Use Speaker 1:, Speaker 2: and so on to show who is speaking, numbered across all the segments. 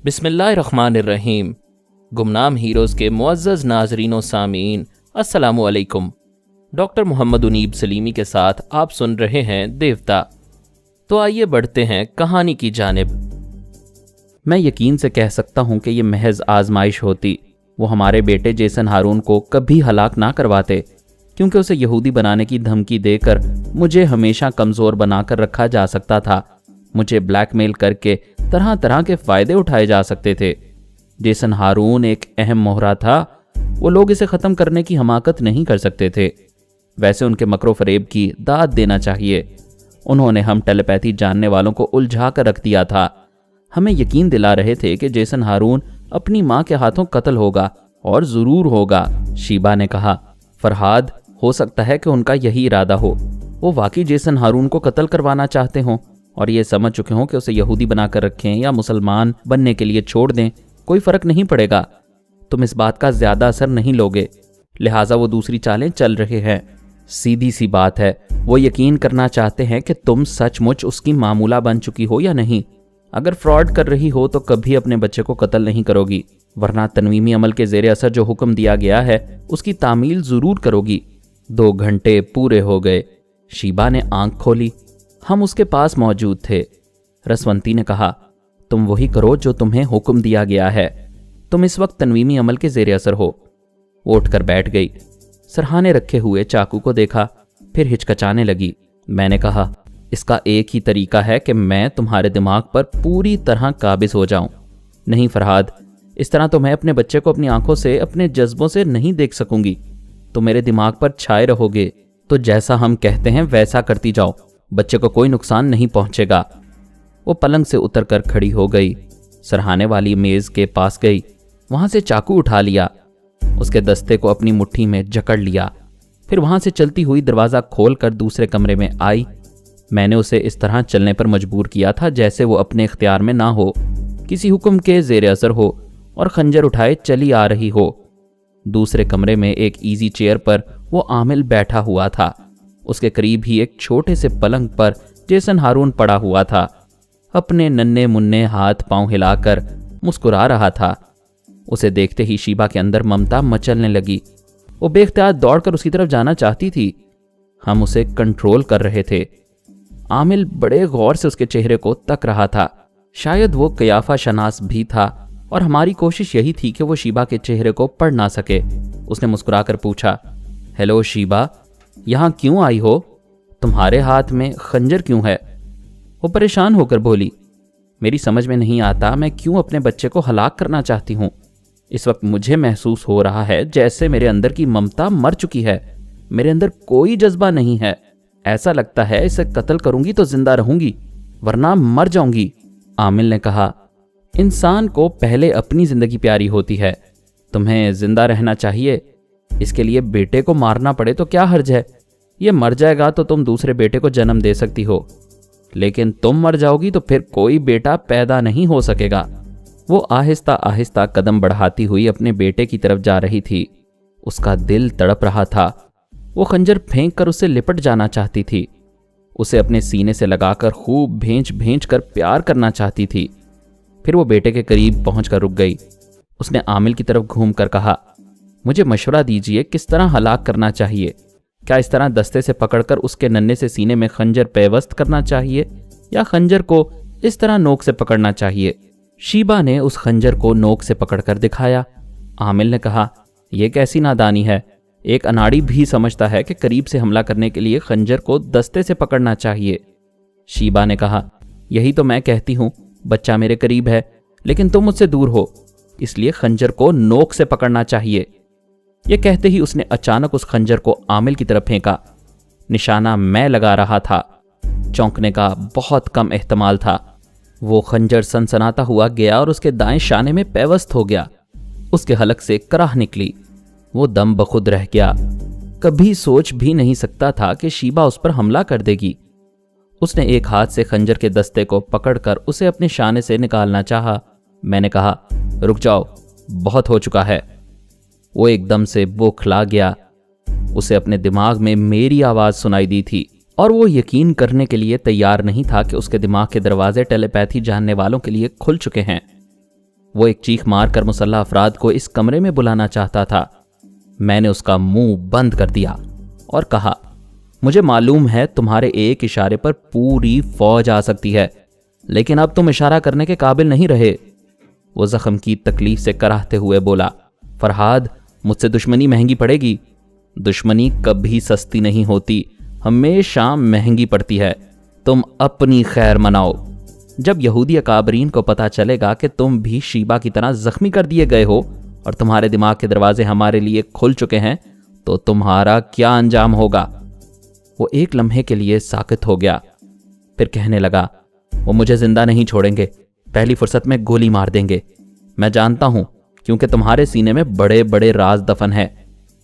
Speaker 1: بسم اللہ الرحمن الرحیم۔ گمنام ہیروز کے معزز ناظرین و سامعین، السلام علیکم۔ ڈاکٹر محمد انیب سلیمی کے ساتھ آپ سن رہے ہیں دیوتا۔ تو آئیے بڑھتے ہیں کہانی کی جانب۔ میں یقین سے کہہ سکتا ہوں کہ یہ محض آزمائش ہوتی، وہ ہمارے بیٹے جیسن ہارون کو کبھی ہلاک نہ کرواتے، کیونکہ اسے یہودی بنانے کی دھمکی دے کر مجھے ہمیشہ کمزور بنا کر رکھا جا سکتا تھا۔ مجھے بلیک میل کر کے طرح طرح کے فائدے اٹھائے جا سکتے تھے۔ جیسن ہارون ایک اہم مہرہ تھا، وہ لوگ اسے ختم کرنے کی حماقت نہیں کر سکتے تھے۔ ویسے ان کے مکر و فریب کی داد دینا چاہیے۔ انہوں نے ہم ٹیلیپیتھی جاننے والوں کو الجھا کر رکھ دیا تھا۔ ہمیں یقین دلا رہے تھے کہ جیسن ہارون اپنی ماں کے ہاتھوں قتل ہوگا، اور ضرور ہوگا۔ شیبا نے کہا، فرہاد، ہو سکتا ہے کہ ان کا یہی ارادہ ہو۔ وہ واقعی جیسن ہارون کو قتل کروانا چاہتے ہوں اور یہ سمجھ چکے ہوں کہ اسے یہودی بنا کر رکھیں یا مسلمان بننے کے لیے چھوڑ دیں، کوئی فرق نہیں پڑے گا۔ تم اس بات کا زیادہ اثر نہیں لوگے، لہٰذا وہ دوسری چالیں چل رہے ہیں۔ سیدھی سی بات ہے، وہ یقین کرنا چاہتے ہیں کہ تم سچ مچ اس کی معمولہ بن چکی ہو یا نہیں۔ اگر فراڈ کر رہی ہو تو کبھی اپنے بچے کو قتل نہیں کرو گی، ورنہ تنویمی عمل کے زیر اثر جو حکم دیا گیا ہے اس کی تعمیل ضرور کرو گی۔ 2 گھنٹے پورے ہو گئے۔ شیبا نے آنکھ کھولی۔ ہم اس کے پاس موجود تھے۔ رسونتی نے کہا، تم وہی کرو جو تمہیں حکم دیا گیا ہے، تم اس وقت تنویمی عمل کے زیر اثر ہو۔ وہ اٹھ کر بیٹھ گئی، سرہانے رکھے ہوئے چاقو کو دیکھا، پھر ہچکچانے لگی۔ میں نے کہا، اس کا ایک ہی طریقہ ہے کہ میں تمہارے دماغ پر پوری طرح قابض ہو جاؤں۔ نہیں فرہاد، اس طرح تو میں اپنے بچے کو اپنی آنکھوں سے، اپنے جذبوں سے نہیں دیکھ سکوں گی۔ تم میرے دماغ پر چھائے رہو گے تو جیسا ہم کہتے ہیں ویسا کرتی جاؤ، بچے کو کوئی نقصان نہیں پہنچے گا۔ وہ پلنگ سے اتر کر کھڑی ہو گئی، سرہانے والی میز کے پاس گئی، وہاں سے چاقو اٹھا لیا، اس کے دستے کو اپنی مٹھی میں جکڑ لیا، پھر وہاں سے چلتی ہوئی دروازہ کھول کر دوسرے کمرے میں آئی۔ میں نے اسے اس طرح چلنے پر مجبور کیا تھا جیسے وہ اپنے اختیار میں نہ ہو، کسی حکم کے زیر اثر ہو اور خنجر اٹھائے چلی آ رہی ہو۔ دوسرے کمرے میں ایک ایزی چیئر پر وہ عامل بیٹھا ہوا تھا، اس کے قریب ہی ایک چھوٹے سے پلنگ پر جیسن ہارون پڑا ہوا تھا، اپنے ننھے منھے ہاتھ پاؤں ہلا کر مسکرا رہا تھا۔ اسے دیکھتے ہی شیبا کے اندر ممتا مچلنے لگی، وہ بے اختیار دوڑ کر اس کی طرف جانا چاہتی تھی۔ ہم اسے کنٹرول کر رہے تھے۔ عامل بڑے غور سے اس کے چہرے کو تک رہا تھا، شاید وہ قیافہ شناس بھی تھا، اور ہماری کوشش یہی تھی کہ وہ شیبا کے چہرے کو پڑھ نہ سکے۔ اس نے مسکرا کر پوچھا، ہیلو شیبا، یہاں کیوں آئی ہو؟ تمہارے ہاتھ میں خنجر کیوں ہے؟ وہ پریشان ہو کر بولی، میری سمجھ میں نہیں آتا میں کیوں اپنے بچے کو ہلاک کرنا چاہتی ہوں۔ اس وقت مجھے محسوس ہو رہا ہے جیسے میرے اندر کی ممتا مر چکی ہے، میرے اندر کوئی جذبہ نہیں ہے۔ ایسا لگتا ہے اسے قتل کروں گی تو زندہ رہوں گی، ورنہ مر جاؤں گی۔ عامل نے کہا، انسان کو پہلے اپنی زندگی پیاری ہوتی ہے، تمہیں زندہ رہنا چاہیے، اس کے لیے بیٹے کو مارنا پڑے تو کیا حرج ہے؟ یہ مر جائے گا تو تم دوسرے بیٹے کو جنم دے سکتی ہو، لیکن تم مر جاؤ گی تو پھر کوئی بیٹا پیدا نہیں ہو سکے گا۔ وہ آہستہ آہستہ قدم بڑھاتی ہوئی اپنے بیٹے کی طرف جا رہی تھی، اس کا دل تڑپ رہا تھا، وہ خنجر پھینک کر اسے لپٹ جانا چاہتی تھی، اسے اپنے سینے سے لگا کر خوب بھینچ بھینچ کر پیار کرنا چاہتی تھی۔ پھر وہ بیٹے کے قریب پہنچ کر رک گئی۔ اس نے عامل کی طرف گھوم کر کہا، مجھے مشورہ دیجئے کس طرح ہلاک کرنا چاہیے؟ کیا اس طرح دستے سے پکڑ کر اس کے ننھے سے سینے میں خنجر پیوست کرنا چاہیے، یا خنجر کو اس طرح نوک سے پکڑنا چاہیے؟ شیبا نے اس خنجر کو نوک سے پکڑ کر دکھایا۔ عامل نے کہا، یہ کیسی نادانی ہے، ایک اناڑی بھی سمجھتا ہے کہ قریب سے حملہ کرنے کے لیے خنجر کو دستے سے پکڑنا چاہیے۔ شیبا نے کہا، یہی تو میں کہتی ہوں، بچہ میرے قریب ہے لیکن تم مجھ سے دور ہو، اس لیے خنجر کو نوک سے پکڑنا چاہیے۔ یہ کہتے ہی اس نے اچانک اس خنجر کو عامل کی طرف پھینکا۔ نشانہ میں لگا رہا تھا، چونکنے کا بہت کم احتمال تھا۔ وہ خنجر سنسناتا ہوا گیا اور اس کے دائیں شانے میں پیوست ہو گیا، اس کے حلق سے کراہ نکلی، وہ دم بخود رہ گیا۔ کبھی سوچ بھی نہیں سکتا تھا کہ شیبا اس پر حملہ کر دے گی۔ اس نے ایک ہاتھ سے خنجر کے دستے کو پکڑ کر اسے اپنے شانے سے نکالنا چاہا۔ میں نے کہا، رک جاؤ، بہت ہو چکا ہے۔ وہ ایک دم سے بوکھلا گیا، اسے اپنے دماغ میں میری آواز سنائی دی تھی، اور وہ یقین کرنے کے لیے تیار نہیں تھا کہ اس کے دماغ کے دروازے ٹیلیپیتھی جاننے والوں کے لیے کھل چکے ہیں۔ वो एक चीख मार कर मुसल्लह अफराद को इस कमरे में बुलाना चाहता था। मैंने उसका मुंह बंद कर दिया और कहा, मुझे मालूम है तुम्हारे एक इशारे पर पूरी फौज आ सकती है, लेकिन अब तुम इशारा करने के काबिल नहीं रहे। वो जख्म की तकलीफ से कराहते हुए बोला, फरहाद, मुझसे दुश्मनी महंगी पड़ेगी। दुश्मनी कभी सस्ती नहीं होती, हमेशा महंगी पड़ती है। तुम अपनी खैर मनाओ। जब यहूदी अकाबरीन को पता चलेगा कि तुम भी शीबा की तरह जख्मी कर दिए गए हो और तुम्हारे दिमाग के दरवाजे हमारे लिए खुल चुके हैं, तो तुम्हारा क्या अंजाम होगा। वो एक लम्हे के लिए साकित हो गया, फिर कहने लगा, वो मुझे जिंदा नहीं छोड़ेंगे, पहली फुर्सत में गोली मार देंगे। मैं जानता हूं, क्योंकि तुम्हारे सीने में बड़े बड़े राज दफन है,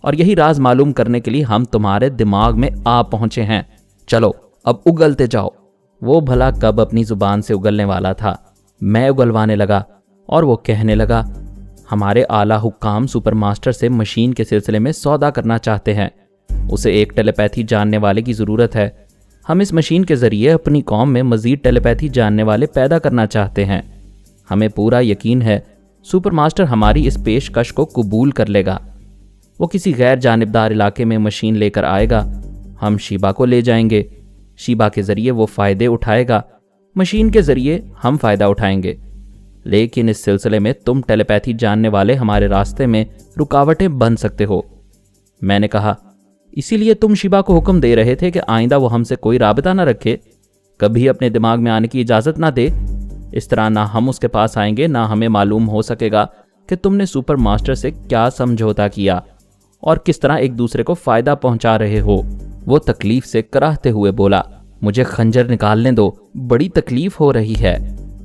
Speaker 1: और यही राज मालूम करने के लिए हम तुम्हारे दिमाग में आ पहुंचे हैं। चलो अब उगलते जाओ। वो भला कब अपनी जुबान से उगलने वाला था। मैं उगलवाने लगा और वो कहने लगा, हमारे आला हुक्काम सुपर मास्टर से मशीन के सिलसिले में सौदा करना चाहते हैं। उसे एक टेलीपैथी जानने वाले की ज़रूरत है। हम इस मशीन के ज़रिए अपनी कौम में मज़ीद टेलीपैथी जानने वाले पैदा करना चाहते हैं। हमें पूरा यकीन है सुपर मास्टर हमारी इस पेशकश को कबूल कर लेगा। वो किसी गैर जानिबदार इलाके में मशीन लेकर आएगा, हम शीबा को ले जाएंगे। शीबा के ज़रिए वो फ़ायदे उठाएगा, मशीन के ज़रिए हम फ़ायदा उठाएंगे। लेकिन इस सिलसिले में तुम टेलीपैथी जानने वाले हमारे रास्ते में रुकावटें बन सकते हो। मैंने कहा, इसीलिए तुम शीबा को हुक्म दे रहे थे कि आइंदा वो हमसे कोई राबता ना रखे, कभी अपने दिमाग में आने की इजाज़त ना दे। इस तरह ना हम उसके पास आएंगे, ना हमें मालूम हो सकेगा कि तुमने सुपर मास्टर से क्या समझौता किया और किस तरह एक दूसरे को फ़ायदा पहुंचा रहे हो। वो तकलीफ से कराहते हुए बोला, मुझे खंजर निकालने दो, बड़ी तकलीफ हो रही है।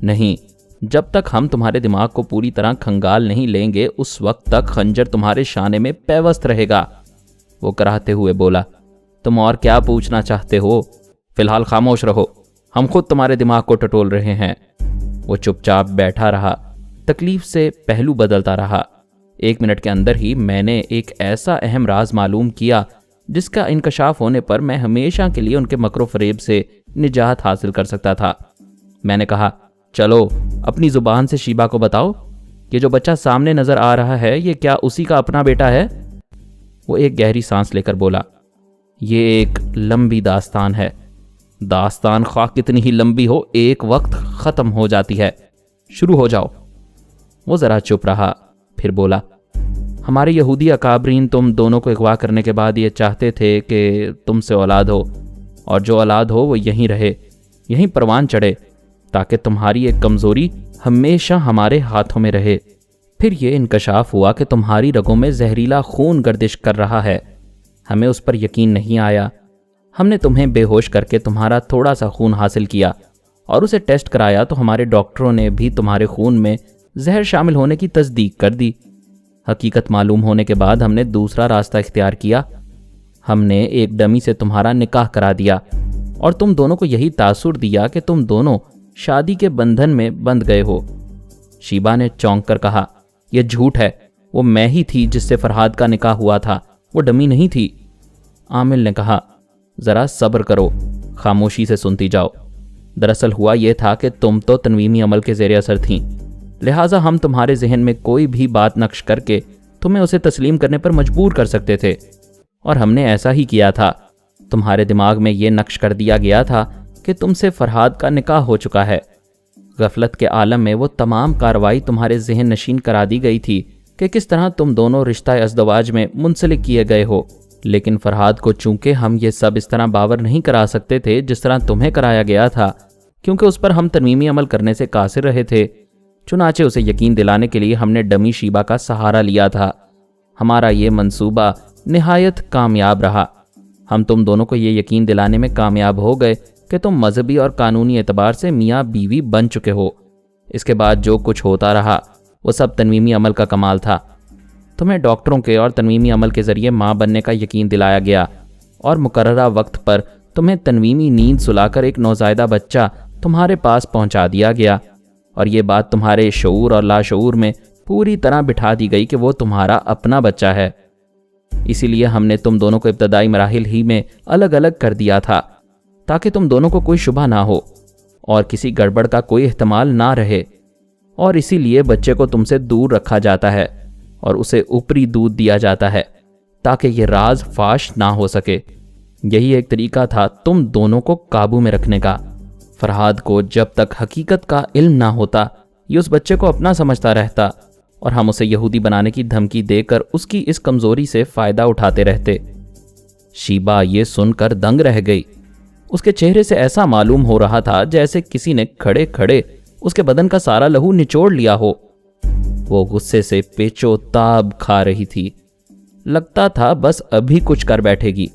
Speaker 1: नहीं, जब तक हम तुम्हारे दिमाग को पूरी तरह खंगाल नहीं लेंगे, उस वक्त तक खंजर तुम्हारे शाने में पैवस्त रहेगा। वो कराहते हुए बोला, तुम और क्या पूछना चाहते हो? फिलहाल खामोश रहो, हम खुद तुम्हारे दिमाग को टटोल रहे हैं। वो चुपचाप बैठा रहा, तकलीफ से पहलू बदलता रहा। 1 मिनट के अंदर ही मैंने एक ऐसा अहम राज मालूम किया जिसका इंकशाफ होने पर मैं हमेशा के लिए उनके मकरो फरेब से निजात हासिल कर सकता था। मैंने कहा, चलो अपनी ज़ुबान से शीबा को बताओ कि जो बच्चा सामने नज़र आ रहा है ये क्या उसी का अपना बेटा है? वो एक गहरी सांस लेकर बोला, ये एक लंबी दास्तान है। दास्तान ख्वाह कितनी ही लंबी हो, एक वक्त ख़त्म हो जाती है। शुरू हो जाओ। वो ज़रा चुप रहा, फिर बोला, हमारे यहूदी अकाबरीन तुम दोनों को अगवा करने के बाद ये चाहते थे कि तुमसे औलाद हो, और जो औलाद हो वो यहीं रहे, यहीं परवान चढ़े, ताकि तुम्हारी एक कमज़ोरी हमेशा हमारे हाथों में रहे। फिर ये इंकशाफ हुआ कि तुम्हारी रगों में जहरीला खून गर्दिश कर रहा है। हमें उस पर यकीन नहीं आया। हमने तुम्हें बेहोश करके तुम्हारा थोड़ा सा खून हासिल किया और उसे टेस्ट कराया, तो हमारे डॉक्टरों ने भी तुम्हारे खून में जहर शामिल होने की तस्दीक कर दी। हकीकत मालूम होने के बाद हमने दूसरा रास्ता इख्तियार किया। हमने एक डमी से तुम्हारा निकाह करा दिया और तुम दोनों को यही तासुर दिया कि तुम दोनों शादी के बंधन में बंध गए हो। शीबा ने चौंक कर कहा, यह झूठ है, वो मैं ही थी जिससे फरहाद का निकाह हुआ था, वो डमी नहीं थी। आमिल ने कहा, ज़रा सब्र करो, खामोशी से सुनती जाओ। दरअसल हुआ यह था कि तुम तो तनवीमी अमल के ज़ेरे असर थीं, लिहाजा हम तुम्हारे जहन में कोई भी बात नक्श करके तुम्हें उसे तस्लीम करने पर मजबूर कर सकते थे, और हमने ऐसा ही किया था। तुम्हारे दिमाग में ये नक्श कर दिया गया था कि तुमसे फरहाद का निकाह हो चुका है। गफलत के आलम में वो तमाम कार्रवाई तुम्हारे जहन नशीन करा दी गई थी कि किस तरह तुम दोनों रिश्ता अज़दवाज में मुंसलिक किए गए हो। लेकिन फरहाद को चूंकि हम ये सब इस तरह बावर नहीं करा सकते थे जिस तरह तुम्हें कराया गया था, क्योंकि उस पर हम तनवीमी अमल करने से कासिर रहे थे, चुनाचे उसे यकीन दिलाने के लिए हमने डमी शीबा का सहारा लिया था। हमारा ये मंसूबा निहायत कामयाब रहा। हम तुम दोनों को ये यकीन दिलाने में कामयाब हो गए कि तुम मजहबी और कानूनी एतबार से मियाँ बीवी बन चुके हो। इसके बाद जो कुछ होता रहा वो सब तनवीमी अमल का कमाल था। तुम्हें डॉक्टरों के और तनवीमी अमल के ज़रिए माँ बनने का यकीन दिलाया गया, और मुकर्ररा वक्त पर तुम्हें तनवीमी नींद सुलाकर एक नौज़ायदा बच्चा तुम्हारे पास पहुँचा दिया गया, और ये बात तुम्हारे शऊर और लाशऊर में पूरी तरह बिठा दी गई कि वो तुम्हारा अपना बच्चा है। इसीलिए हमने तुम दोनों को इब्तदाई मराहिल ही में अलग अलग कर दिया था, ताकि तुम दोनों को कोई शुबा ना हो और किसी गड़बड़ का कोई एहतमाल ना रहे। और इसीलिए बच्चे को तुमसे दूर रखा जाता है और उसे ऊपरी दूध दिया जाता है ताकि ये राज फाश ना हो सके। यही एक तरीका था तुम दोनों को काबू में रखने का। फरहाद को जब तक हकीकत का इल्म ना होता ये उस बच्चे को अपना समझता रहता और हम उसे यहूदी बनाने की धमकी देकर उसकी इस कमजोरी से फायदा उठाते रहते। शीबा ये सुनकर दंग रह गई। उसके चेहरे से ऐसा मालूम हो रहा था जैसे किसी ने खड़े खड़े उसके बदन का सारा लहू निचोड़ लिया हो। वो गुस्से से पेचोताब खा रही थी। लगता था बस अभी कुछ कर बैठेगी।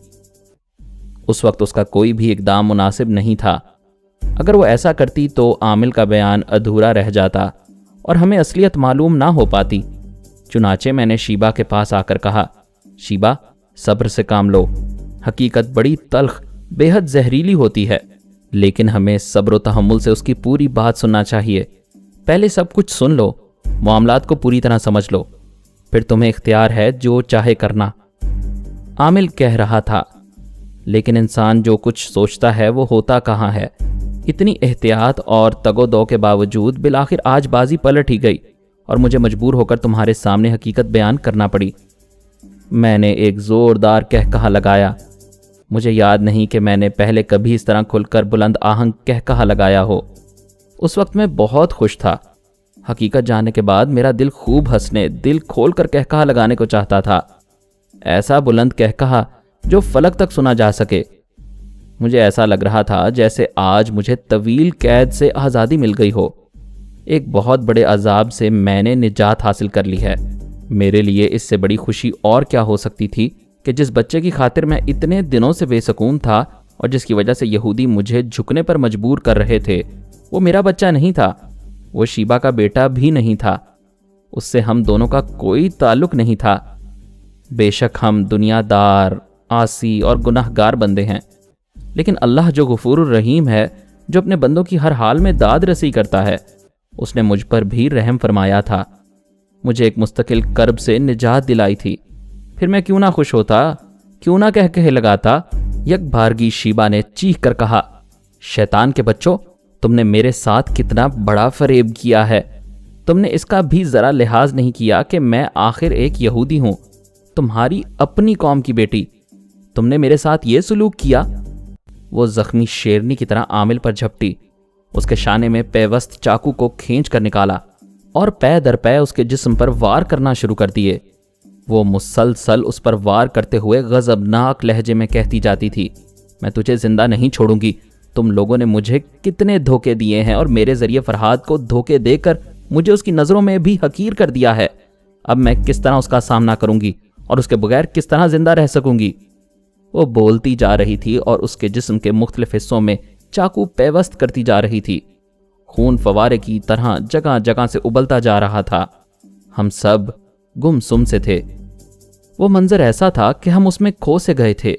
Speaker 1: उस वक्त उसका कोई भी इकदाम मुनासिब नहीं था। अगर वो ऐसा करती तो आमिल का बयान अधूरा रह जाता और हमें असलियत मालूम ना हो पाती। चुनाचे मैंने शीबा के पास आकर कहा, शीबा सब्र से काम लो। हकीकत बड़ी तल्ख बेहद जहरीली होती है, लेकिन हमें सब्र व तहम्मुल से उसकी पूरी बात सुनना चाहिए। पहले सब कुछ सुन लो, मामलात को पूरी तरह समझ लो, फिर तुम्हें इख्तियार है जो चाहे करना। आमिल कह रहा था, लेकिन इंसान जो कुछ सोचता है वो होता कहाँ है। इतनी एहतियात और तगोदो के बावजूद बिलाखिर आज बाजी पलट ही गई और मुझे मजबूर होकर तुम्हारे सामने हकीकत बयान करना पड़ी। मैंने एक जोरदार कहकहा लगाया। मुझे याद नहीं कि मैंने पहले कभी इस तरह खुलकर बुलंद आहंग कहकहा लगाया हो। उस वक्त मैं बहुत खुश था। हकीकत जानने के बाद मेरा दिल खूब हंसने, दिल खोलकर कहकहा लगाने को चाहता था। ऐसा बुलंद कहकहा जो फलक तक सुना जा सके। मुझे ऐसा लग रहा था जैसे आज मुझे तवील कैद से आज़ादी मिल गई हो। एक बहुत बड़े अजाब से मैंने निजात हासिल कर ली है। मेरे लिए इससे बड़ी खुशी और क्या हो सकती थी कि जिस बच्चे की खातिर मैं इतने दिनों से बेसुकून था और जिसकी वजह से यहूदी मुझे झुकने पर मजबूर कर रहे थे, वो मेरा बच्चा नहीं था। वो शीबा का बेटा भी नहीं था। उससे हम दोनों का कोई ताल्लुक नहीं था। बेशक हम दुनियादार, आसी और गुनाहगार बंदे हैं, लेकिन अल्लाह जो गफूर रहीम है, जो अपने बंदों की हर हाल में दाद रसी करता है, उसने मुझ पर भी रहम फरमाया था। मुझे एक मुस्तकिल कर्ब से निजात दिलाई थी। फिर मैं क्यों ना खुश होता, क्यों ना कह लगाता। यक बारगी शीबा ने चीख कर कहा, शैतान के बच्चों, तुमने मेरे साथ कितना बड़ा फरेब किया है। तुमने इसका भी जरा लिहाज नहीं किया कि मैं आखिर एक यहूदी हूं, तुम्हारी अपनी कौम की बेटी। तुमने मेरे साथ ये सलूक किया। वो जख्मी शेरनी की तरह आमिल पर झपटी, उसके शाने में पेवस्त चाकू को खींच कर निकाला और पै दर पै उसके जिस्म पर वार करना शुरू कर दिए। वो मुसलसल उस पर वार करते हुए गजबनाक लहजे में कहती जाती थी, मैं तुझे जिंदा नहीं छोड़ूंगी। तुम लोगों ने मुझे कितने धोखे दिए हैं और मेरे जरिए फरहाद को धोखे देकर मुझे उसकी नजरों में भी हकीर कर दिया है। अब मैं किस तरह उसका सामना करूंगी और उसके बगैर किस तरह जिंदा रह सकूंगी। वो बोलती जा रही थी और उसके जिस्म के मुख्तलिफ हिस्सों में चाकू पेवस्त करती जा रही थी। खून फवारे की तरह जगह जगह से उबलता जा रहा था। हम सब गुमसुम से थे। वो मंजर ऐसा था कि हम उसमें खो से गए थे।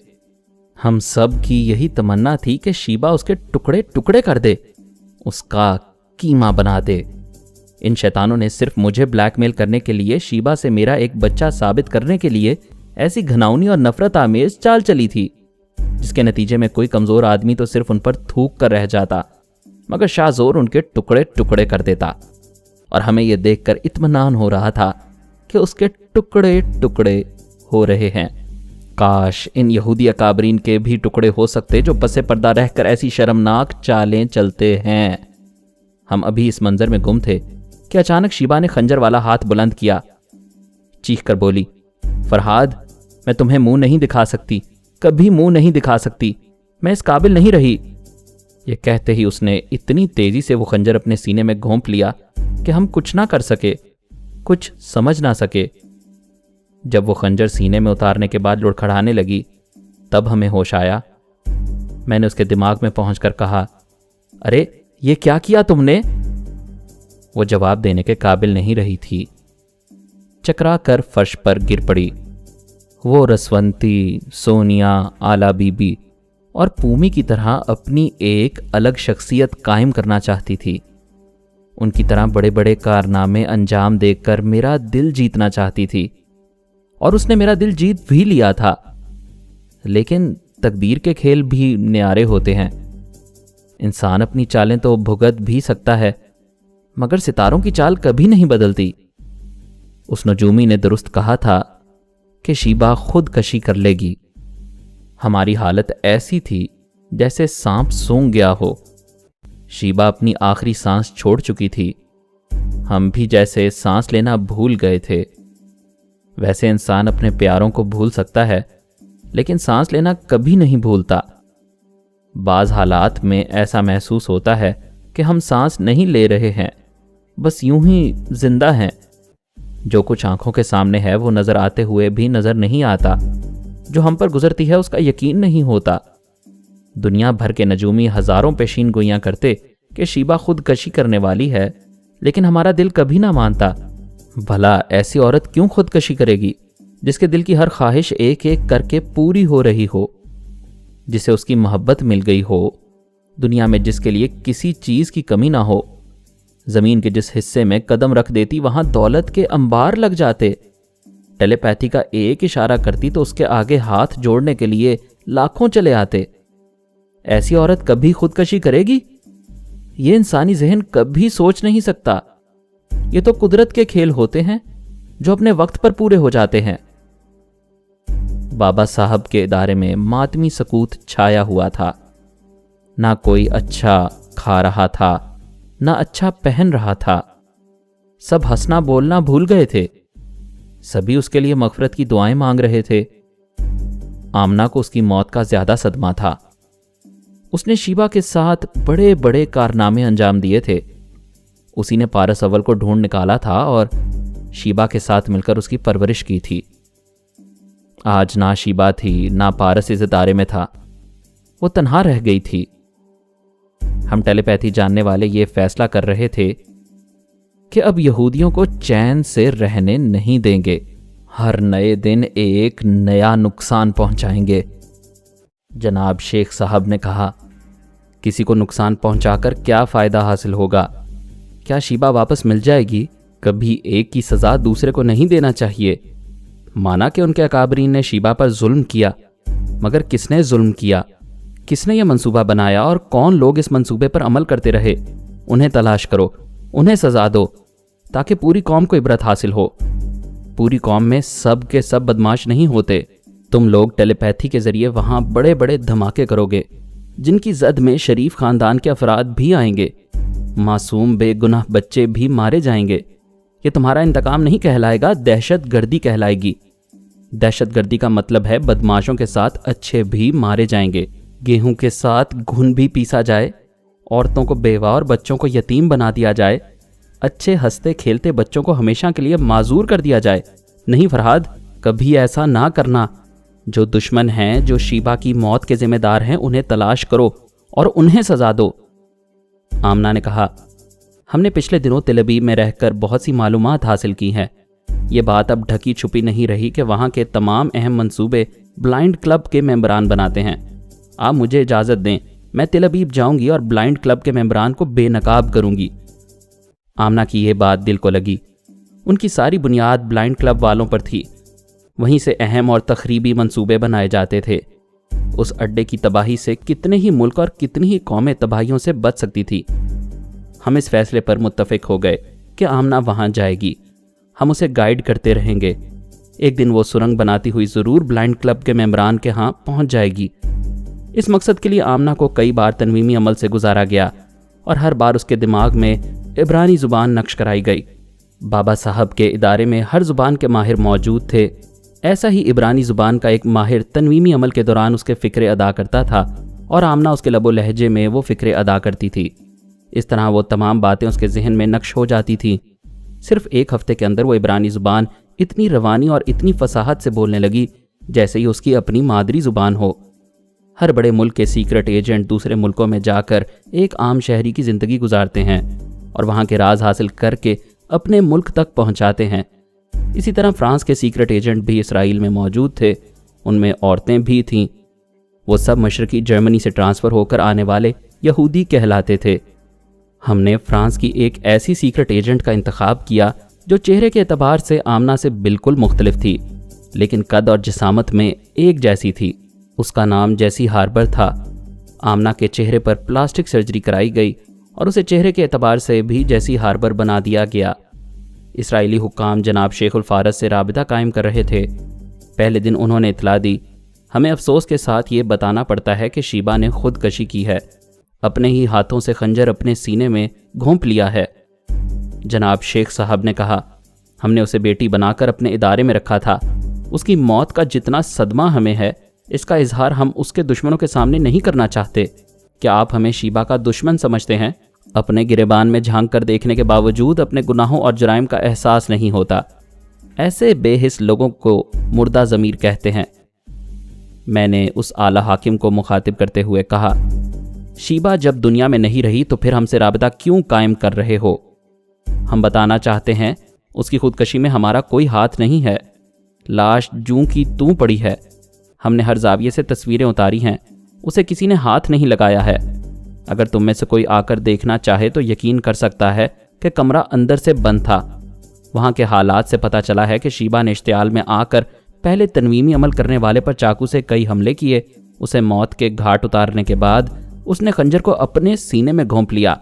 Speaker 1: हम सब की यही तमन्ना थी कि शीबा उसके टुकड़े टुकड़े कर दे, उसका कीमा बना दे। इन शैतानों ने सिर्फ मुझे ब्लैकमेल करने के लिए, शीबा से मेरा एक बच्चा साबित करने के लिए ऐसी घिनौनी और नफरत आमेज चाल चली थी, जिसके नतीजे में कोई कमजोर आदमी तो सिर्फ उन पर थूक कर रह जाता, मगर शाहजोर उनके टुकड़े टुकड़े कर देता। और हमें यह देखकर इत्मीनान हो रहा था कि उसके टुकड़े टुकड़े हो रहे हैं। काश इन यहूदी अकाबरीन के भी टुकड़े हो सकते जो पसे पर्दा रहकर ऐसी शर्मनाक चालें चलते हैं। हम अभी इस मंजर में गुम थे कि अचानक शीबा ने खंजर वाला हाथ बुलंद किया। चीख कर बोली, फरहाद, मैं तुम्हें मुंह नहीं दिखा सकती, कभी मुंह नहीं दिखा सकती, मैं इस काबिल नहीं रही। ये कहते ही उसने इतनी तेजी से वो खंजर अपने सीने में घोंप लिया कि हम कुछ ना कर सके, कुछ समझ ना सके। जब वो खंजर सीने में उतारने के बाद लुढ़खड़ाने लगी, तब हमें होश आया। मैंने उसके दिमाग में पहुंचकर कहा, अरे ये क्या किया तुमने? वो जवाब देने के काबिल नहीं रही थी। चकरा कर फर्श पर गिर पड़ी। वो रसवंती, सोनिया, आला बीबी और पूमी की तरह अपनी एक अलग शख्सियत कायम करना चाहती थी। उनकी तरह बड़े बड़े कारनामे अंजाम देकर मेरा दिल जीतना चाहती थी, और उसने मेरा दिल जीत भी लिया था। लेकिन तकदीर के खेल भी न्यारे होते हैं। इंसान अपनी चालें तो भुगत भी सकता है, مگر ستاروں کی چال کبھی نہیں بدلتی۔ اس نجومی نے درست کہا تھا کہ شیبہ خود کشی کر لے گی۔ ہماری حالت ایسی تھی جیسے سانپ سونگ گیا ہو۔ شیبہ اپنی آخری سانس چھوڑ چکی تھی، ہم بھی جیسے سانس لینا بھول گئے تھے۔ ویسے انسان اپنے پیاروں کو بھول سکتا ہے، لیکن سانس لینا کبھی نہیں بھولتا۔ بعض حالات میں ایسا محسوس ہوتا ہے کہ ہم سانس نہیں لے رہے ہیں، بس یوں ہی زندہ ہیں۔ جو کچھ آنکھوں کے سامنے ہے وہ نظر آتے ہوئے بھی نظر نہیں آتا، جو ہم پر گزرتی ہے اس کا یقین نہیں ہوتا۔ دنیا بھر کے نجومی ہزاروں پیشین گوئیاں کرتے کہ شیبہ خود کشی کرنے والی ہے، لیکن ہمارا دل کبھی نہ مانتا۔ بھلا ایسی عورت کیوں خودکشی کرے گی جس کے دل کی ہر خواہش ایک ایک کر کے پوری ہو رہی ہو، جسے اس کی محبت مل گئی ہو، دنیا میں جس کے لیے کسی چیز کی کمی نہ ہو۔ زمین کے جس حصے میں قدم رکھ دیتی وہاں دولت کے انبار لگ جاتے۔ ٹیلی پیتھی کا ایک اشارہ کرتی تو اس کے آگے ہاتھ جوڑنے کے لیے لاکھوں چلے آتے۔ ایسی عورت کبھی خودکشی کرے گی؟ یہ انسانی ذہن کبھی سوچ نہیں سکتا۔ یہ تو قدرت کے کھیل ہوتے ہیں جو اپنے وقت پر پورے ہو جاتے ہیں۔ بابا صاحب کے ادارے میں ماتمی سکوت چھایا ہوا تھا۔ نہ کوئی اچھا کھا رہا تھا، نہ اچھا پہن رہا تھا۔ سب ہنسنا بولنا بھول گئے تھے۔ سبھی اس کے لیے مغفرت کی دعائیں مانگ رہے تھے۔ آمنہ کو اس کی موت کا زیادہ صدمہ تھا۔ اس نے شیبہ کے ساتھ بڑے بڑے کارنامے انجام دیے تھے۔ اسی نے پارس اول کو ڈھونڈ نکالا تھا اور شیبہ کے ساتھ مل کر اس کی پرورش کی تھی۔ آج نہ شیبہ تھی، نہ پارس اس ادارے میں تھا، وہ تنہا رہ گئی تھی۔ ہم ٹیلی پیتھی جاننے والے یہ فیصلہ کر رہے تھے کہ اب یہودیوں کو چین سے رہنے نہیں دیں گے، ہر نئے دن ایک نیا نقصان پہنچائیں گے۔ جناب شیخ صاحب نے کہا، کسی کو نقصان پہنچا کر کیا فائدہ حاصل ہوگا؟ کیا شیبہ واپس مل جائے گی؟ کبھی ایک کی سزا دوسرے کو نہیں دینا چاہیے۔ مانا کہ ان کے اکابرین نے شیبہ پر ظلم کیا، مگر کس نے ظلم کیا؟ کس نے یہ منصوبہ بنایا اور کون لوگ اس منصوبے پر عمل کرتے رہے؟ انہیں تلاش کرو، انہیں سزا دو، تاکہ پوری قوم کو عبرت حاصل ہو۔ پوری قوم میں سب کے سب بدماش نہیں ہوتے۔ تم لوگ ٹیلی پیتھی کے ذریعے وہاں بڑے بڑے دھماکے کرو گے، جن کی زد میں شریف خاندان کے افراد بھی آئیں گے، معصوم بے گناہ بچے بھی مارے جائیں گے۔ یہ تمہارا انتقام نہیں کہلائے گا، دہشت گردی کہلائے گی۔ دہشت گردی کا مطلب ہے بدماشوں کے ساتھ اچھے بھی مارے جائیں گے، گیہوں کے ساتھ گھن بھی پیسا جائے، عورتوں کو بیوہ اور بچوں کو یتیم بنا دیا جائے، اچھے ہنستے کھیلتے بچوں کو ہمیشہ کے لیے معذور کر دیا جائے۔ نہیں فرہاد، کبھی ایسا نہ کرنا۔ جو دشمن ہیں، جو شیبہ کی موت کے ذمہ دار ہیں، انہیں تلاش کرو اور انہیں سزا دو۔ آمنہ نے کہا، ہم نے پچھلے دنوں تل ابیب میں رہ کر بہت سی معلومات حاصل کی ہیں۔ یہ بات اب ڈھکی چھپی نہیں رہی کہ وہاں کے تمام اہم منصوبے بلائنڈ کلب کے ممبران بناتے ہیں۔ آپ مجھے اجازت دیں، میں تل ابیب جاؤں گی اور بلائنڈ کلب کے ممبران کو بے نقاب کروں گی۔ آمنہ کی یہ بات دل کو لگی۔ ان کی ساری بنیاد بلائنڈ کلب والوں پر تھی۔ وہیں سے اہم اور تخریبی منصوبے بنائے جاتے تھے۔ اس اڈے کی تباہی سے کتنے ہی ملک اور کتنی ہی قومیں تباہیوں سے بچ سکتی تھی۔ ہم اس فیصلے پر متفق ہو گئے کہ آمنہ وہاں جائے گی۔ ہم اسے گائیڈ کرتے رہیں گے۔ ایک دن وہ سرنگ بناتی ہوئی ضرور بلائنڈ کلب کے ممبران کے ہاں پہنچ جائے گی۔ اس مقصد کے لیے آمنہ کو کئی بار تنویمی عمل سے گزارا گیا اور ہر بار اس کے دماغ میں عبرانی زبان نقش کرائی گئی۔ بابا صاحب کے ادارے میں ہر زبان کے ماہر موجود تھے۔ ایسا ہی عبرانی زبان کا ایک ماہر تنویمی عمل کے دوران اس کے فکرے ادا کرتا تھا اور آمنہ اس کے لب و لہجے میں وہ فکرے ادا کرتی تھی۔ اس طرح وہ تمام باتیں اس کے ذہن میں نقش ہو جاتی تھیں۔ صرف ایک ہفتے کے اندر وہ عبرانی زبان اتنی روانی اور اتنی فصاحت سے بولنے لگی جیسے ہی اس کی اپنی مادری زبان ہو۔ ہر بڑے ملک کے سیکرٹ ایجنٹ دوسرے ملکوں میں جا کر ایک عام شہری کی زندگی گزارتے ہیں اور وہاں کے راز حاصل کر کے اپنے ملک تک پہنچاتے ہیں۔ اسی طرح فرانس کے سیکرٹ ایجنٹ بھی اسرائیل میں موجود تھے، ان میں عورتیں بھی تھیں۔ وہ سب مشرقی جرمنی سے ٹرانسفر ہو کر آنے والے یہودی کہلاتے تھے۔ ہم نے فرانس کی ایک ایسی سیکرٹ ایجنٹ کا انتخاب کیا جو چہرے کے اعتبار سے آمنہ سے بالکل مختلف تھی، لیکن قد اور جسامت میں ایک جیسی تھی۔ اس کا نام جیسی ہاربر تھا۔ آمنہ کے چہرے پر پلاسٹک سرجری کرائی گئی
Speaker 2: और उसे चेहरे के एतबार से भी जैसी हार्बर बना दिया गया। इसराइली हुक्काम जनाब शेखुल फारस से राबिता कायम कर रहे थे। पहले दिन उन्होंने इतला दी। हमें अफसोस के साथ ये बताना पड़ता है कि शीबा ने खुदकशी की है, अपने ही हाथों से खंजर अपने सीने में घोंप लिया है। जनाब शेख साहब ने कहा, हमने उसे बेटी बनाकर अपने इदारे में रखा था। उसकी मौत का जितना सदमा हमें है, इसका इजहार हम उसके दुश्मनों के सामने नहीं करना चाहते। क्या आप हमें शीबा का दुश्मन समझते हैं? अपने गिरेबान में झांक कर देखने के बावजूद अपने गुनाहों और जुराइम का एहसास नहीं होता। ऐसे बेहिस लोगों को मुर्दा ज़मीर कहते हैं। मैंने उस आला हाकिम को मुखातिब करते हुए कहा, शीबा जब दुनिया में नहीं रही तो फिर हमसे राबिता क्यों कायम कर रहे हो? हम बताना चाहते हैं उसकी खुदकशी में हमारा कोई हाथ नहीं है। लाश जूं की तूं पड़ी है। हमने हर जाविये से तस्वीरें उतारी हैं, उसे किसी ने हाथ नहीं लगाया है। अगर तुम में से कोई आकर देखना चाहे तो यकीन कर सकता है कि कमरा अंदर से बंद था। वहाँ के हालात से पता चला है कि शीबा ने इश्तियाल में आकर पहले तनवीमी अमल करने वाले पर चाकू से कई हमले किए। उसे मौत के घाट उतारने के बाद उसने खंजर को अपने सीने में घोंप लिया।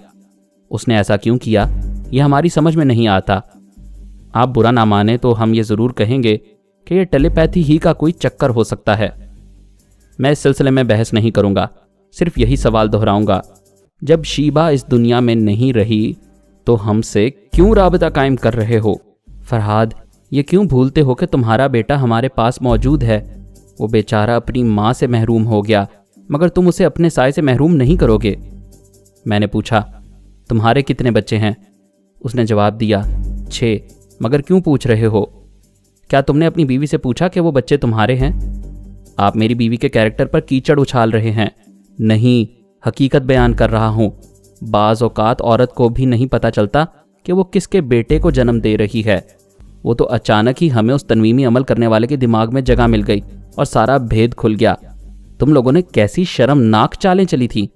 Speaker 2: उसने ऐसा क्यों किया, यह हमारी समझ में नहीं आता। आप बुरा ना माने तो हम ये ज़रूर कहेंगे कि यह टेलीपैथी ही का कोई चक्कर हो सकता है। मैं इस सिलसिले में बहस नहीं करूँगा, सिर्फ यही सवाल दोहराऊँगा, जब शीबा इस दुनिया में नहीं रही तो हमसे क्यों राबिता कायम कर रहे हो? फरहाद, ये क्यों भूलते हो कि तुम्हारा बेटा हमारे पास मौजूद है? वो बेचारा अपनी माँ से महरूम हो गया, मगर तुम उसे अपने साए से महरूम नहीं करोगे। मैंने पूछा, तुम्हारे कितने बच्चे हैं? उसने जवाब दिया, 6। मगर क्यों पूछ रहे हो? क्या तुमने अपनी बीवी से पूछा कि वो बच्चे तुम्हारे हैं? आप मेरी बीवी के कैरेक्टर पर कीचड़ उछाल रहे हैं। नहीं, हकीकत बयान कर रहा हूँ। बाज़ औक़ात औरत को भी नहीं पता चलता कि वो किसके बेटे को जन्म दे रही है। वो तो अचानक ही हमें उस तनवीमी अमल करने वाले के दिमाग में जगह मिल गई और सारा भेद खुल गया। तुम लोगों ने कैसी शर्मनाक चालें चली थी।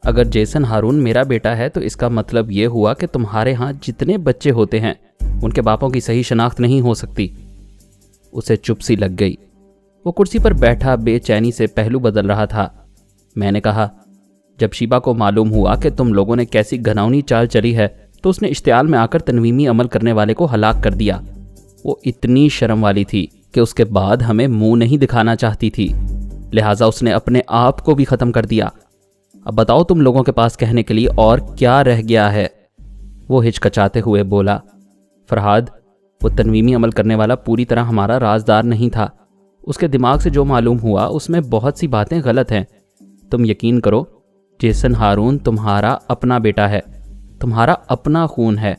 Speaker 2: अगर जेसन हारून मेरा बेटा है तो इसका मतलब ये हुआ कि तुम्हारे यहाँ जितने बच्चे होते हैं उनके बापों की सही शनाख्त नहीं हो सकती। उसे चुप सी लग गई। वो कुर्सी पर बैठा बेचैनी से पहलू बदल रहा था। मैंने कहा, जब शीबा को मालूम हुआ कि तुम लोगों ने कैसी घिनौनी चाल चली है तो उसने इश्तियाल में आकर तनवीमी अमल करने वाले को हलाक कर दिया। वो इतनी शर्म वाली थी कि उसके बाद हमें मुंह नहीं दिखाना चाहती थी, लिहाजा उसने अपने आप को भी ख़त्म कर दिया। अब बताओ तुम लोगों के पास कहने के लिए और क्या रह गया है? वो हिचकचाते हुए बोला, फरहाद, वो तनवीमी अमल करने वाला पूरी तरह हमारा राजदार नहीं था। उसके दिमाग से जो मालूम हुआ उसमें बहुत सी बातें गलत हैं। तुम यकीन करो, जेसन हारून तुम्हारा अपना बेटा है, तुम्हारा अपना खून है।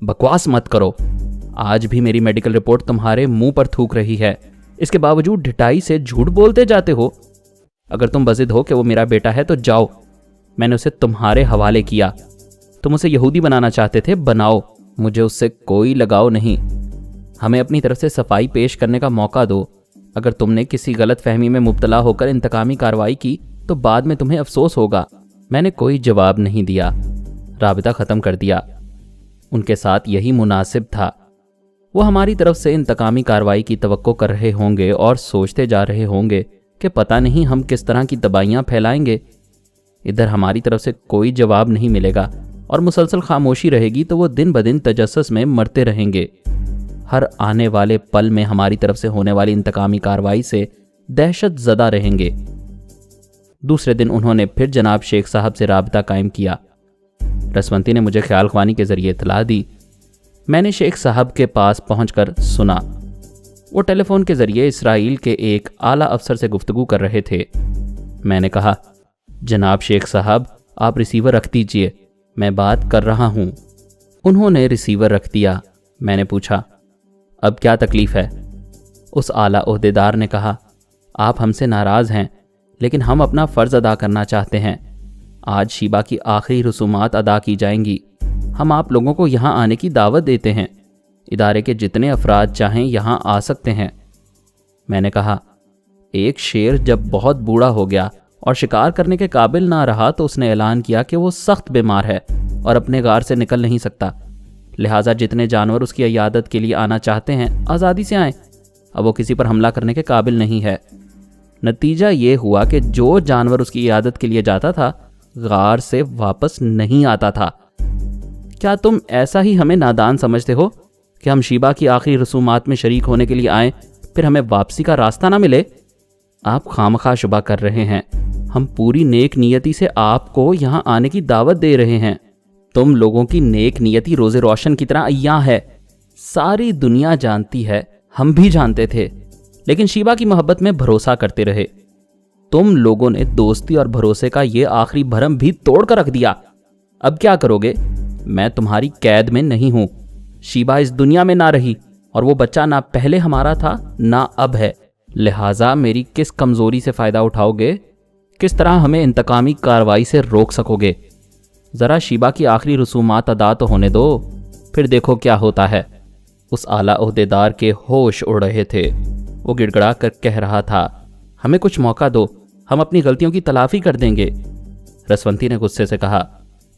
Speaker 2: बकवास मत करो। आज भी मेरी मेडिकल रिपोर्ट तुम्हारे मुंह पर थूक रही है, इसके बावजूद ढिठाई से झूठ बोलते जाते हो। अगर तुम बज़िद हो कि वो मेरा बेटा है तो जाओ, मैंने उसे तुम्हारे हवाले किया। तुम उसे यहूदी बनाना चाहते थे, बनाओ, मुझे उससे कोई लगाव नहीं। हमें अपनी तरफ से सफाई पेश करने का मौका दो। अगर तुमने किसी गलत फहमी में मुब्तला होकर इंतकामी कार्रवाई की तो बाद में तुम्हें अफसोस होगा। मैंने कोई जवाब नहीं दिया, राबिता ख़त्म कर दिया। उनके साथ यही मुनासिब था। वो हमारी तरफ से इंतकामी कार्रवाई की तवक्को कर रहे होंगे और सोचते जा रहे होंगे कि पता नहीं हम किस तरह की दवाइयाँ फैलाएंगे। इधर हमारी तरफ से कोई जवाब नहीं मिलेगा और मुसलसल खामोशी रहेगी तो वो दिन ब दिन तजस्सुस में मरते रहेंगे। हर आने वाले पल में हमारी तरफ से होने वाली इंतकामी कार्रवाई से दहशत ज़दा रहेंगे। दूसरे दिन उन्होंने फिर जनाब शेख साहब से राबिता कायम किया। रसवंती ने मुझे ख्याल ख्वानी के ज़रिए इतला दी। मैंने शेख साहब के पास पहुंचकर सुना। वो टेलीफोन के ज़रिए इसराइल के एक आला अफसर से गुफ्तगू कर रहे थे। मैंने कहा, जनाब शेख साहब, आप रिसीवर रख दीजिए, मैं बात कर रहा हूँ। उन्होंने रिसीवर रख दिया। मैंने पूछा, अब क्या तकलीफ़ है? उस आला ओहदेदार ने कहा, आप हमसे नाराज़ हैं, लेकिन हम अपना फ़र्ज़ अदा करना चाहते हैं। आज शीबा की आखिरी रसूमात अदा की जाएंगी। हम आप लोगों को यहाँ आने की दावत देते हैं। इदारे के जितने अफराद चाहें यहाँ आ सकते हैं। मैंने कहा, एक शेर जब बहुत बूढ़ा हो गया और शिकार करने के काबिल ना रहा तो उसने ऐलान किया कि वो सख्त बीमार है और अपने गार से निकल नहीं सकता। लिहाजा जितने जानवर उसकी इयादत के लिए आना चाहते हैं आज़ादी से आएँ। अब वो किसी पर हमला करने के काबिल नहीं है। नतीजा ये हुआ कि जो जानवर उसकी इयादत के लिए जाता था غار سے واپس نہیں آتا تھا۔ کیا تم ایسا ہی ہمیں نادان سمجھتے ہو کہ ہم شیبہ کی آخری رسومات میں شریک ہونے کے لیے آئیں پھر ہمیں واپسی کا راستہ نہ ملے؟ آپ خامخواہ شبہ کر رہے ہیں۔ ہم پوری نیک نیتی سے آپ کو یہاں آنے کی دعوت دے رہے ہیں۔ تم لوگوں کی نیک نیتی روز روشن کی طرح عیاں ہے، ساری دنیا جانتی ہے، ہم بھی جانتے تھے، لیکن شیبہ کی محبت میں بھروسہ کرتے رہے۔ تم لوگوں نے دوستی اور بھروسے کا یہ آخری بھرم بھی توڑ کر رکھ دیا۔ اب کیا کرو گے؟ میں تمہاری قید میں نہیں ہوں۔ شیبہ اس دنیا میں نہ رہی، اور وہ بچہ نہ پہلے ہمارا تھا نہ اب ہے، لہٰذا میری کس کمزوری سے فائدہ اٹھاؤ گے؟ کس طرح ہمیں انتقامی کارروائی سے روک سکو گے؟ ذرا شیبہ کی آخری رسومات ادا تو ہونے دو، پھر دیکھو کیا ہوتا ہے۔ اس اعلیٰ عہدیدار کے ہوش اڑ رہے تھے۔ وہ گڑ گڑا کر کہہ رہا تھا، ہمیں کچھ موقع دو، ہم اپنی غلطیوں کی تلافی کر دیں گے۔ رسونتی نے غصے سے کہا،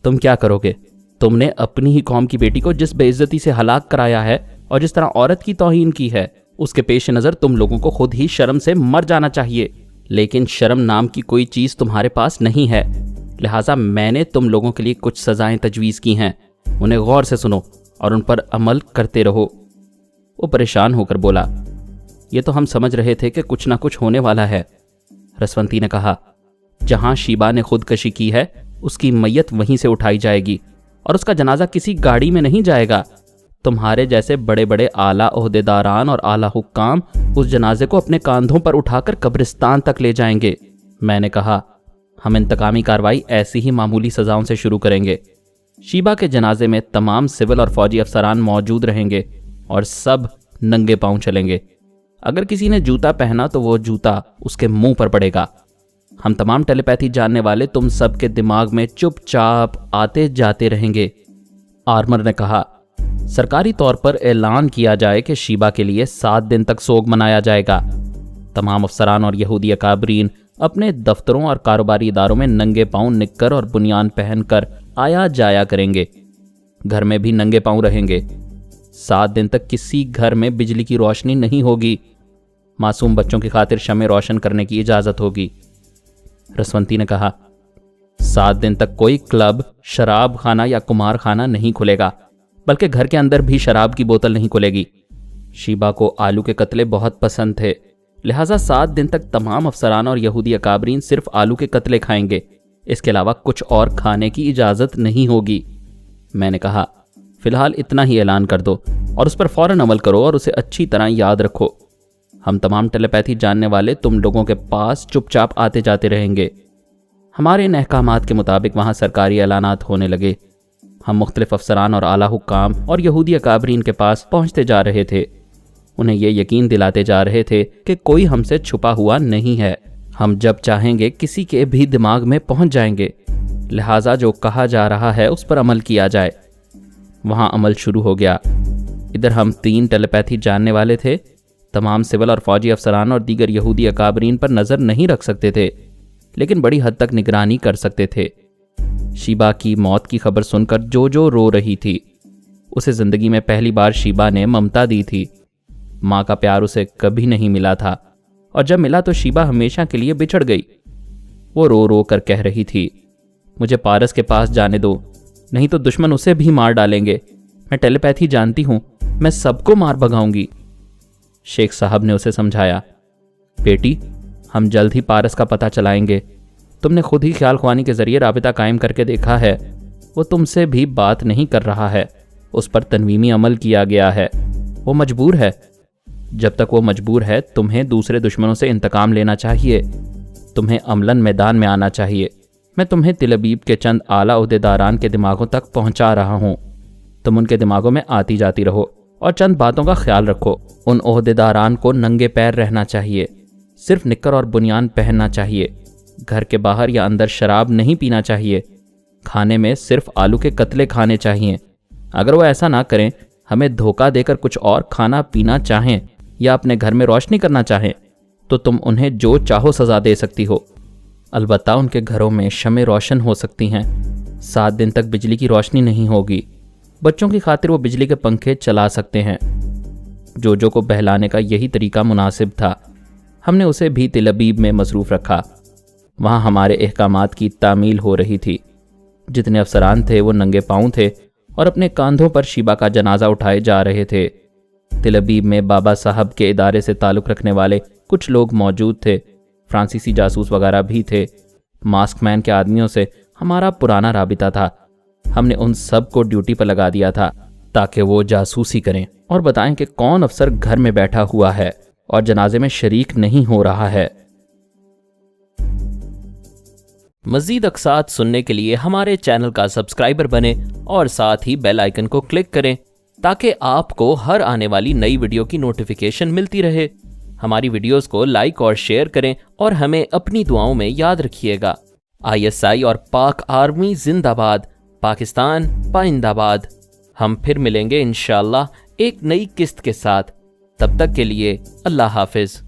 Speaker 2: تم کیا کرو گے؟ تم نے اپنی ہی قوم کی بیٹی کو جس بے عزتی سے ہلاک کرایا ہے اور جس طرح عورت کی توہین کی ہے، اس کے پیش نظر تم لوگوں کو خود ہی شرم سے مر جانا چاہیے، لیکن شرم نام کی کوئی چیز تمہارے پاس نہیں ہے، لہٰذا میں نے تم لوگوں کے لیے کچھ سزائیں تجویز کی ہیں، انہیں غور سے سنو اور ان پر عمل کرتے رہو۔ وہ پریشان ہو کر بولا، یہ تو ہم سمجھ رہے تھے کہ کچھ نہ کچھ ہونے والا ہے۔ رسونتی نے کہا، جہاں شیبہ نے خودکشی کی ہے اس کی میت وہیں سے اٹھائی جائے گی اور اس کا جنازہ کسی گاڑی میں نہیں جائے گا۔ تمہارے جیسے بڑے بڑے اعلیٰ عہدیداران اور اعلیٰ حکام اس جنازے کو اپنے کاندھوں پر اٹھا کر قبرستان تک لے جائیں گے۔ میں نے کہا، ہم انتقامی کارروائی ایسی ہی معمولی سزاؤں سے شروع کریں گے۔ شیبہ کے جنازے میں تمام سول اور فوجی افسران موجود رہیں گے اور سب ننگے پاؤں چلیں گے۔ اگر کسی نے جوتا پہنا تو وہ جوتا اس کے منہ پر پڑے گا۔ ہم تمام ٹیلی پیتھی جاننے والے تم سب کے دماغ میں چپ چاپ آتے جاتے رہیں گے۔ آرمر نے کہا، سرکاری طور پر اعلان کیا جائے کہ شیبہ کے لیے 7 دن تک سوگ منایا جائے گا۔ تمام افسران اور یہودی اکابرین اپنے دفتروں اور کاروباری اداروں میں ننگے پاؤں نکر اور بنیان پہن کر آیا جایا کریں گے۔ گھر میں بھی ننگے پاؤں رہیں گے۔ 7 دن تک کسی گھر میں بجلی کی روشنی نہیں ہوگی۔ معصوم بچوں کی خاطر شمع روشن کرنے کی اجازت ہوگی۔ رسونتی نے کہا، 7 دن تک کوئی کلب، شراب خانہ یا کمار خانہ نہیں کھلے گا، بلکہ گھر کے اندر بھی شراب کی بوتل نہیں کھلے گی۔ شیبہ کو آلو کے قتلے بہت پسند تھے، لہٰذا 7 دن تک تمام افسران اور یہودی اکابرین صرف آلو کے قتلے کھائیں گے، اس کے علاوہ کچھ اور کھانے کی اجازت نہیں ہوگی۔ میں نے کہا، فی الحال اتنا ہی اعلان کر دو اور اس پر فوراً عمل کرو اور اسے اچھی طرح یاد رکھو۔ ہم تمام ٹیلی پیتھی جاننے والے تم لوگوں کے پاس چپ چاپ آتے جاتے رہیں گے۔ ہمارے ان احکامات کے مطابق وہاں سرکاری اعلانات ہونے لگے۔ ہم مختلف افسران اور اعلیٰ حکام اور یہودی اکابرین کے پاس پہنچتے جا رہے تھے، انہیں یہ یقین دلاتے جا رہے تھے کہ کوئی ہم سے چھپا ہوا نہیں ہے۔ ہم جب چاہیں گے کسی کے بھی دماغ میں پہنچ جائیں گے، لہٰذا جو کہا جا رہا ہے اس پر عمل کیا جائے۔ وہاں عمل شروع ہو گیا۔ ادھر ہم 3 ٹیلی پیتھی جاننے والے تھے، تمام سول اور فوجی افسران اور دیگر یہودی اکابرین پر نظر نہیں رکھ سکتے تھے، لیکن بڑی حد تک نگرانی کر سکتے تھے۔ شیبہ کی موت کی خبر سن کر جو رو رہی تھی، اسے زندگی میں پہلی بار شیبہ نے ممتا دی تھی۔ ماں کا پیار اسے کبھی نہیں ملا تھا، اور جب ملا تو شیبہ ہمیشہ کے لیے بچھڑ گئی۔ وہ رو رو کر کہہ رہی تھی، مجھے پارس کے پاس جانے دو، نہیں تو دشمن اسے بھی مار ڈالیں گے۔ میں ٹیلی پیتھی جانتی ہوں، میں سب کو مار بھگاؤں گی۔ شیخ صاحب نے اسے سمجھایا، بیٹی ہم جلد ہی پارس کا پتہ چلائیں گے۔ تم نے خود ہی خیال خوانی کے ذریعے رابطہ قائم کر کے دیکھا ہے، وہ تم سے بھی بات نہیں کر رہا ہے، اس پر تنویمی عمل کیا گیا ہے، وہ مجبور ہے۔ جب تک وہ مجبور ہے تمہیں دوسرے دشمنوں سے انتقام لینا چاہیے، تمہیں عملاً میدان میں آنا چاہیے۔ میں تمہیں تل ابیب کے چند اعلیٰ عہدیداران کے دماغوں تک پہنچا رہا ہوں، تم ان کے دماغوں میں آتی جاتی رہو اور چند باتوں کا خیال رکھو۔ ان عہدیداران کو ننگے پیر رہنا چاہیے، صرف نکر اور بنیان پہننا چاہیے، گھر کے باہر یا اندر شراب نہیں پینا چاہیے، کھانے میں صرف آلو کے قتلے کھانے چاہیے۔ اگر وہ ایسا نہ کریں، ہمیں دھوکہ دے کر کچھ اور کھانا پینا چاہیں یا اپنے گھر میں روشنی کرنا چاہیں تو تم انہیں جو چاہو سزا دے سکتی ہو، البتہ ان کے گھروں میں شمع روشن ہو سکتی ہیں۔ 7 دن تک بجلی کی روشنی نہیں ہوگی، بچوں کی خاطر وہ بجلی کے پنکھے چلا سکتے ہیں۔ جو کو بہلانے کا یہی طریقہ مناسب تھا، ہم نے اسے بھی تل ابیب میں مصروف رکھا۔ वहाँ हमारे अहकामात की तामील हो रही थी। जितने अफसरान थे वो नंगे पाँव थे और अपने कांधों पर शीबा का जनाजा उठाए जा रहे थे। तिलबीब में बाबा साहब के इदारे से ताल्लुक़ रखने वाले कुछ लोग मौजूद थे, फ्रांसीसी जासूस वगैरह भी थे। मास्कमैन के आदमियों से हमारा पुराना राबिता था। हमने उन सब को ड्यूटी पर लगा दिया था ताकि वो जासूसी करें और बताएं कि कौन अफसर घर में बैठा हुआ है और जनाजे में शरीक नहीं हो रहा है।
Speaker 1: मज़ीद अक़सात सुनने के लिए हमारे चैनल का सब्सक्राइबर बने और साथ ही बेल आइकन को क्लिक करें ताकि आपको हर आने वाली नई वीडियो की नोटिफिकेशन मिलती रहे। हमारी वीडियोस को लाइक और शेयर करें और हमें अपनी दुआओं में याद रखिएगा। ISI और पाक आर्मी जिंदाबाद, पाकिस्तान पाइंदाबाद। हम फिर मिलेंगे इंशाअल्लाह एक नई किस्त के साथ। तब तक के लिए अल्लाह हाफिज।